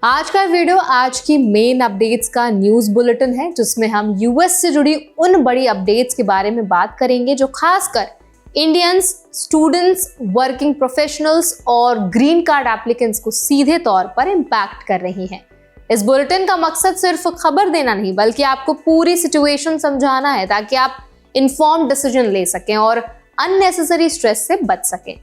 आज का वीडियो आज की मेन अपडेट्स का न्यूज बुलेटिन है, जिसमें हम यूएस से जुड़ी उन बड़ी अपडेट्स के बारे में बात करेंगे जो खासकर इंडियंस, स्टूडेंट्स, वर्किंग प्रोफेशनल्स और ग्रीन कार्ड एप्लीकेंट्स को सीधे तौर पर इम्पैक्ट कर रही हैं। इस बुलेटिन का मकसद सिर्फ खबर देना नहीं, बल्कि आपको पूरी सिचुएशन समझाना है ताकि आप इन्फॉर्म्ड डिसीजन ले सकें और अननेसेसरी स्ट्रेस से बच सकें।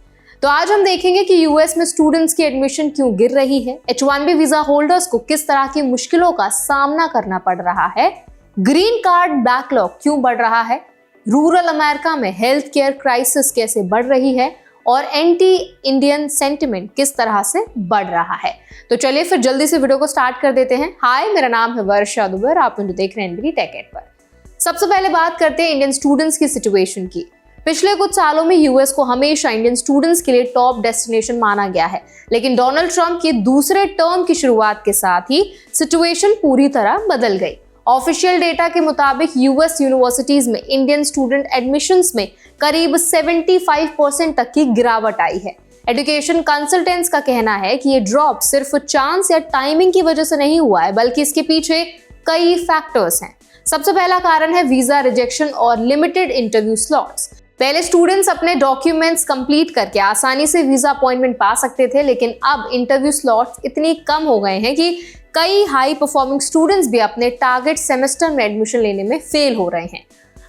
तो आज हम देखेंगे कि यूएस में स्टूडेंट्स की एडमिशन क्यों गिर रही है, H-1B वीजा होल्डर्स को किस तरह की मुश्किलों का सामना करना पड़ रहा है, ग्रीन कार्ड बैकलॉग क्यों बढ़ रहा है, रूरल अमेरिका में हेल्थ केयर क्राइसिस कैसे बढ़ रही है और एंटी इंडियन सेंटिमेंट किस तरह से बढ़ रहा है। तो चलिए फिर जल्दी से वीडियो को स्टार्ट कर देते हैं। हाय, मेरा नाम है वर्षा दुबे, आप मुझे देख रहे हैं NBT टेक एड पर। सबसे पहले बात करते हैं इंडियन स्टूडेंट्स की सिचुएशन की। पिछले कुछ सालों में यूएस को हमेशा इंडियन स्टूडेंट्स के लिए टॉप डेस्टिनेशन माना गया है, लेकिन डोनाल्ड ट्रंप के दूसरे टर्म की शुरुआत के साथ ही सिचुएशन पूरी तरह बदल गई। ऑफिशियल डेटा के मुताबिक यूएस यूनिवर्सिटीज में इंडियन स्टूडेंट एडमिशंस में करीब 75% तक की गिरावट आई है। एजुकेशन कंसल्टेंट्स का कहना है कि ये ड्रॉप सिर्फ चांस या टाइमिंग की वजह से नहीं हुआ है, बल्कि इसके पीछे कई फैक्टर्स हैं। सबसे पहला कारण है वीजा रिजेक्शन और लिमिटेड इंटरव्यू स्लॉट्स। पहले स्टूडेंट्स अपने डॉक्यूमेंट्स कंप्लीट करके आसानी से वीजा अपॉइंटमेंट पा सकते थे, लेकिन अब इंटरव्यू स्लॉट्स इतनी कम हो गए हैं कि कई हाई परफॉर्मिंग स्टूडेंट्स भी अपने टारगेट सेमेस्टर में एडमिशन लेने में फेल हो रहे हैं।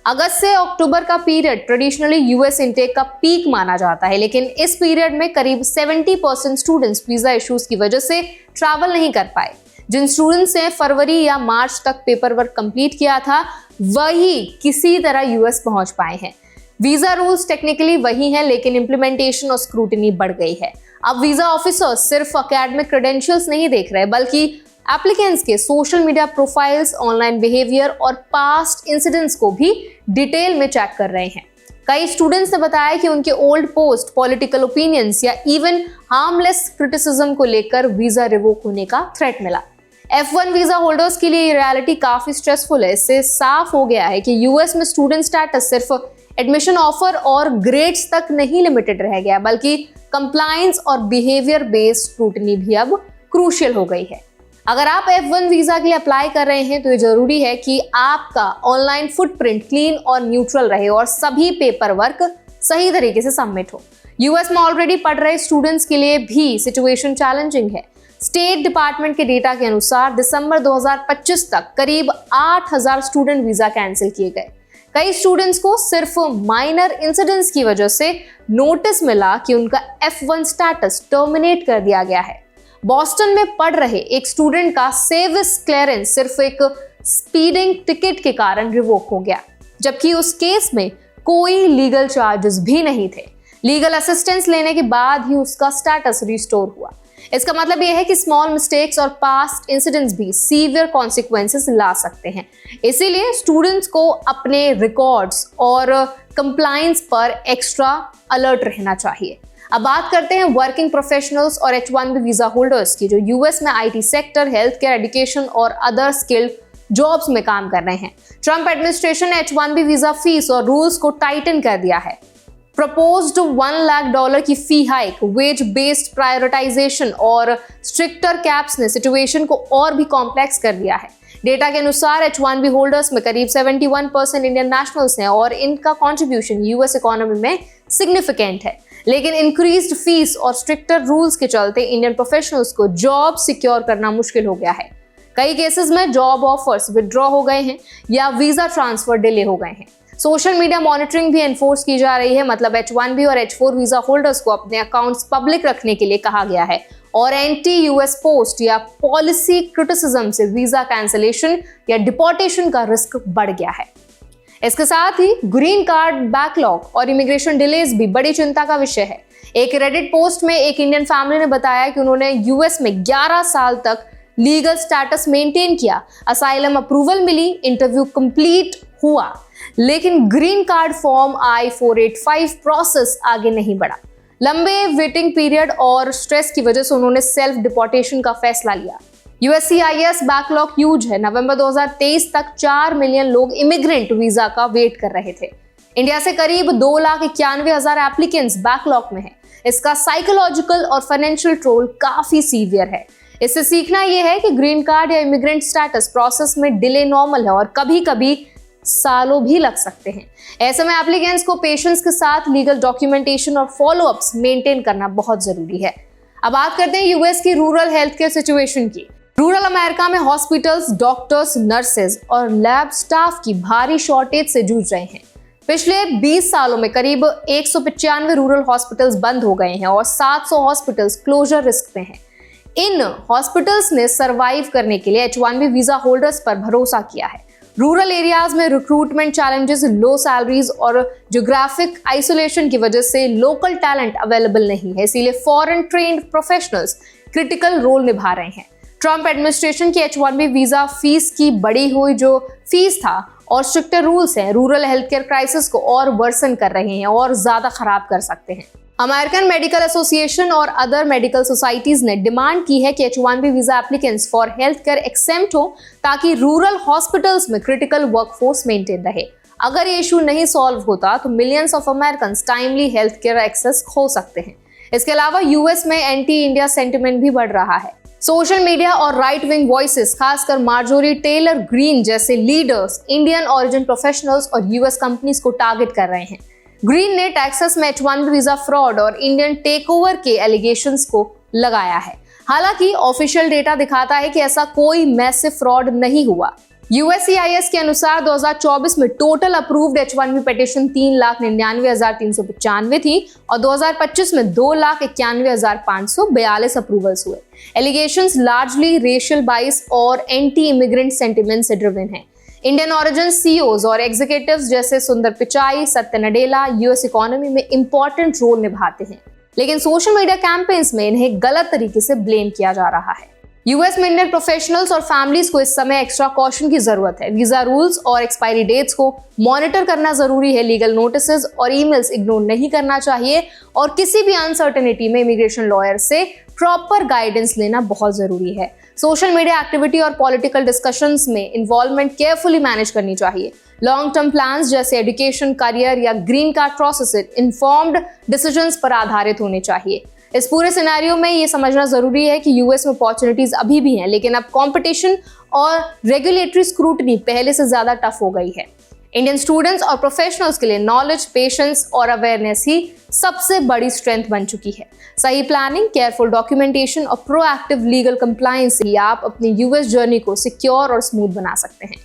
अगस्त से अक्टूबर का पीरियड ट्रेडिशनली यूएस इंटेक का पीक माना जाता है, लेकिन इस पीरियड में करीब 70% स्टूडेंट्स वीजा इश्यूज की वजह से ट्रैवल नहीं कर पाए। जिन स्टूडेंट्स ने फरवरी या मार्च तक पेपर वर्क कंप्लीट किया था, वही किसी तरह यूएस पहुंच पाए हैं। वीजा रूल्स टेक्निकली वही हैं, लेकिन इम्प्लीमेंटेशन और स्क्रूटिनी बढ़ गई है। अब वीजा ऑफिसर्स सिर्फ एकेडमिक क्रेडेंशियल्स नहीं देख रहे, बल्कि एप्लीकेंट्स के social media profiles, online behaviour और पास्ट इंसिडेंट्स को भी डिटेल में चेक कर रहे हैं। कई स्टूडेंट्स ने बताया कि उनके ओल्ड पोस्ट, पॉलिटिकल ओपिनियंस या इवन हार्मलेस क्रिटिसिज्म को लेकर वीजा रिवोक होने का थ्रेट मिला। F1 वीजा होल्डर्स के लिए ये रियलिटी काफी स्ट्रेसफुल है। इससे साफ हो गया है कि यूएस में स्टूडेंट स्टेटस सिर्फ एडमिशन ऑफर और ग्रेड्स तक नहीं लिमिटेड रह गया, बल्कि कंप्लायंस और बिहेवियर बेस्ड स्क्रूटनी भी अब क्रूशियल हो गई है। अगर आप F1 वीजा के लिए अप्लाई कर रहे हैं तो ये जरूरी है कि आपका ऑनलाइन फुटप्रिंट क्लीन और न्यूट्रल रहे और सभी पेपर वर्क सही तरीके से सबमिट हो। यूएस में ऑलरेडी पढ़ रहे स्टूडेंट्स के लिए भी सिचुएशन चैलेंजिंग है। स्टेट डिपार्टमेंट के डेटा के अनुसार दिसंबर 2025 तक करीब 8000 स्टूडेंट वीजा कैंसिल किए गए। कई स्टूडेंट्स को सिर्फ माइनर इंसिडेंट्स की वजह से नोटिस मिला कि उनका F1 स्टेटस टर्मिनेट कर दिया गया है। बॉस्टन में पढ़ रहे एक स्टूडेंट का सेविस क्लियरेंस सिर्फ एक स्पीडिंग टिकट के कारण रिवोक हो गया, जबकि उस केस में कोई लीगल चार्जेस भी नहीं थे। लीगल असिस्टेंस लेने के बाद ही उसका स्टेटस रिस्टोर हुआ। इसका मतलब यह है कि स्मॉल मिस्टेक्स और पास्ट इंसिडेंट्स भी सीवियर कॉन्सिक्वेंसेस ला सकते हैं। इसीलिए स्टूडेंट्स को अपने रिकॉर्ड्स और कंप्लायंस पर एक्स्ट्रा अलर्ट रहना चाहिए। अब बात करते हैं वर्किंग प्रोफेशनल्स और H-1B वीजा होल्डर्स की, जो यूएस में IT sector, health care, education और अदर स्किल्ड जॉब्स में काम कर रहे हैं। ट्रंप एडमिनिस्ट्रेशन ने H-1B वीजा फीस और रूल्स को टाइटन कर दिया है। प्रपोज्ड $1 लाख की फी हाइक, वेज बेस्ड प्रायोरिटाइजेशन और स्ट्रिक्टर कैप्स ने सिचुएशन को और भी कॉम्प्लेक्स कर दिया है। डेटा के अनुसार H-1B होल्डर्स में करीब 71% इंडियन नेशनल्स हैं और इनका कंट्रीब्यूशन यूएस इकोनॉमी में सिग्निफिकेंट है। लेकिन इंक्रीज्ड फीस और स्ट्रिक्टर रूल्स के चलते इंडियन प्रोफेशनल्स को जॉब सिक्योर करना मुश्किल हो गया है। कई केसेस में जॉब ऑफर्स विथड्रॉ हो गए हैं या वीजा ट्रांसफर डिले हो गए हैं। सोशल मीडिया मॉनिटरिंग भी एनफोर्स की जा रही है, मतलब H-1B और H-4 वीजा होल्डर्स को अपने अकाउंट्स पब्लिक रखने के लिए कहा गया है और एंटी यूएस पोस्ट या पॉलिसी क्रिटिसिज्म से वीजा कैंसिलेशन या डिपोर्टेशन का रिस्क बढ़ गया है। इसके साथ ही ग्रीन कार्ड बैकलॉग और इमिग्रेशन डिलेज भी बड़ी चिंता का विषय है। एक रेडिट पोस्ट में एक इंडियन फैमिली ने बताया कि उन्होंने यूएस में 11 साल तक लीगल स्टेटस मेंटेन किया, असाइलम अप्रूवल मिली, इंटरव्यू कंप्लीट हुआ, लेकिन green card form I-485 process आगे नहीं बढ़ा। लंबे वेटिंग पीरियड और स्ट्रेस की वजह से उन्होंने सेल्फ डिपोर्टेशन का फैसला लिया। USCIS बैकलॉग ह्यूज है। नवंबर 2023 तक 4 मिलियन लोग इमिग्रेंट वीजा का वेट कर रहे थे। इंडिया से करीब 2,91,000 एप्लीकेंट्स बैकलॉग में हैं। इसका साइकोलॉजिकल और फाइनेंशियल टोल काफी सीवियर है। इससे सीखना यह है कि ग्रीन कार्ड या इमिग्रेंट स्टेटस प्रोसेस में डिले नॉर्मल है और कभी कभी सालों भी लग सकते हैं। ऐसे में एप्लीकेंट्स को पेशेंस के साथ लीगल डॉक्यूमेंटेशन और फॉलोअप्स मेंटेन करना बहुत जरूरी है। अब बात करते हैं यूएस की रूरल हेल्थ केयर सिचुएशन की। रूरल अमेरिका में हॉस्पिटल्स, डॉक्टर्स, नर्सेज और लैब स्टाफ की भारी शॉर्टेज से जूझ रहे हैं। पिछले 20 सालों में करीब 195 रूरल हॉस्पिटल्स बंद हो गए हैं और 700 हॉस्पिटल्स क्लोजर रिस्क पे हैं। इन हॉस्पिटल्स ने सरवाइव करने के लिए H1B वीजा होल्डर्स पर भरोसा किया है। रूरल एरियाज में रिक्रूटमेंट चैलेंजेस, लो सैलरीज और ज्योग्राफिक आइसोलेशन की वजह से लोकल टैलेंट अवेलेबल नहीं है, इसीलिए foreign trained professionals critical role निभा रहे हैं। ट्रंप एडमिनिस्ट्रेशन की H1B वीजा फीस की बढ़ी हुई जो फीस था और स्ट्रिक्टर रूल्स हैं, रूरल हेल्थ केयर क्राइसिस को और वर्सन कर रहे हैं और ज्यादा खराब कर सकते हैं। अमेरिकन मेडिकल एसोसिएशन और अदर मेडिकल सोसाइटीज ने डिमांड की है कि H1B visa applicants for health care exempt हो ताकि रूरल हॉस्पिटल्स में क्रिटिकल वर्कफोर्स मेंटेन रहे। अगर ये इशू नहीं सॉल्व होता तो millions of American timely health care access खो सकते हैं। इसके अलावा यूएस में एंटी इंडिया सेंटिमेंट भी बढ़ रहा है। सोशल मीडिया और राइट विंग वॉइसेस, खासकर मार्जोरी टेलर ग्रीन जैसे लीडर्स इंडियन ओरिजिन प्रोफेशनल्स और यूएस कंपनीज को टारगेट कर रहे हैं। ग्रीन ने टेक्सास में H1B वीजा फ्रॉड और इंडियन टेकओवर के एलिगेशंस को लगाया है। हालांकि ऑफिशियल डेटा दिखाता है कि ऐसा कोई मैसिव फ्रॉड नहीं हुआ। USCIS के अनुसार 2024 में टोटल अप्रूव्ड H1B पिटीशन 3,99,395 थी और 2025 में 2,91,542 अप्रूवल्स हुए। एलिगेशंस लार्जली रेशियल बाइस और एंटी इमिग्रेंट सेंटिमेंट से ड्रिवन है। इंडियन ओरिजिन CEOs और एग्जीक्यूटिव्स जैसे सुंदर पिचाई, सत्य नडेला यूएस इकोनॉमी में इंपॉर्टेंट रोल निभाते हैं, लेकिन सोशल मीडिया कैंपेन्स में इन्हें गलत तरीके से ब्लेम किया जा रहा है। यूएस में इंडियन प्रोफेशनल्स और फैमिलीज को इस समय एक्स्ट्रा कॉशन की जरूरत है। वीजा रूल्स और एक्सपायरी डेट्स को मॉनिटर करना जरूरी है। लीगल नोटिसेस और ईमेल्स इग्नोर नहीं करना चाहिए और किसी भी अनसर्टेनिटी में इमिग्रेशन लॉयर से प्रॉपर गाइडेंस लेना बहुत जरूरी है। सोशल मीडिया एक्टिविटी और पॉलिटिकल डिस्कशंस में इन्वॉल्वमेंट केयरफुली मैनेज करनी चाहिए। लॉन्ग टर्म प्लान्स जैसे एजुकेशन, करियर या green card process informed decisions पर आधारित होने चाहिए। इस पूरे सिनेरियो में ये समझना जरूरी है कि यूएस में अपॉर्चुनिटीज अभी भी हैं, लेकिन अब कंपटीशन और रेगुलेटरी स्क्रूटनी पहले से ज्यादा टफ हो गई है। इंडियन स्टूडेंट्स और प्रोफेशनल्स के लिए नॉलेज, पेशेंस और अवेयरनेस ही सबसे बड़ी स्ट्रेंथ बन चुकी है। सही प्लानिंग, केयरफुल डॉक्यूमेंटेशन और प्रोएक्टिव लीगल कंप्लायंस से आप अपनी यूएस जर्नी को सिक्योर और स्मूथ बना सकते हैं।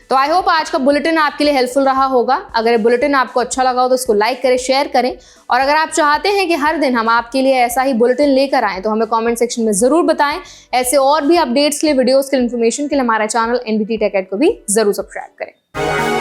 तो आई होप आज का बुलेटिन आपके लिए हेल्पफुल रहा होगा। अगर ये बुलेटिन आपको अच्छा लगा हो तो इसको लाइक करें, शेयर करें और अगर आप चाहते हैं कि हर दिन हम आपके लिए ऐसा ही बुलेटिन लेकर आएं तो हमें कमेंट सेक्शन में जरूर बताएं। ऐसे और भी अपडेट्स के लिए, वीडियोस के लिए, इन्फॉर्मेशन के लिए हमारा चैनल NBT Tech Ed को भी जरूर सब्सक्राइब करें।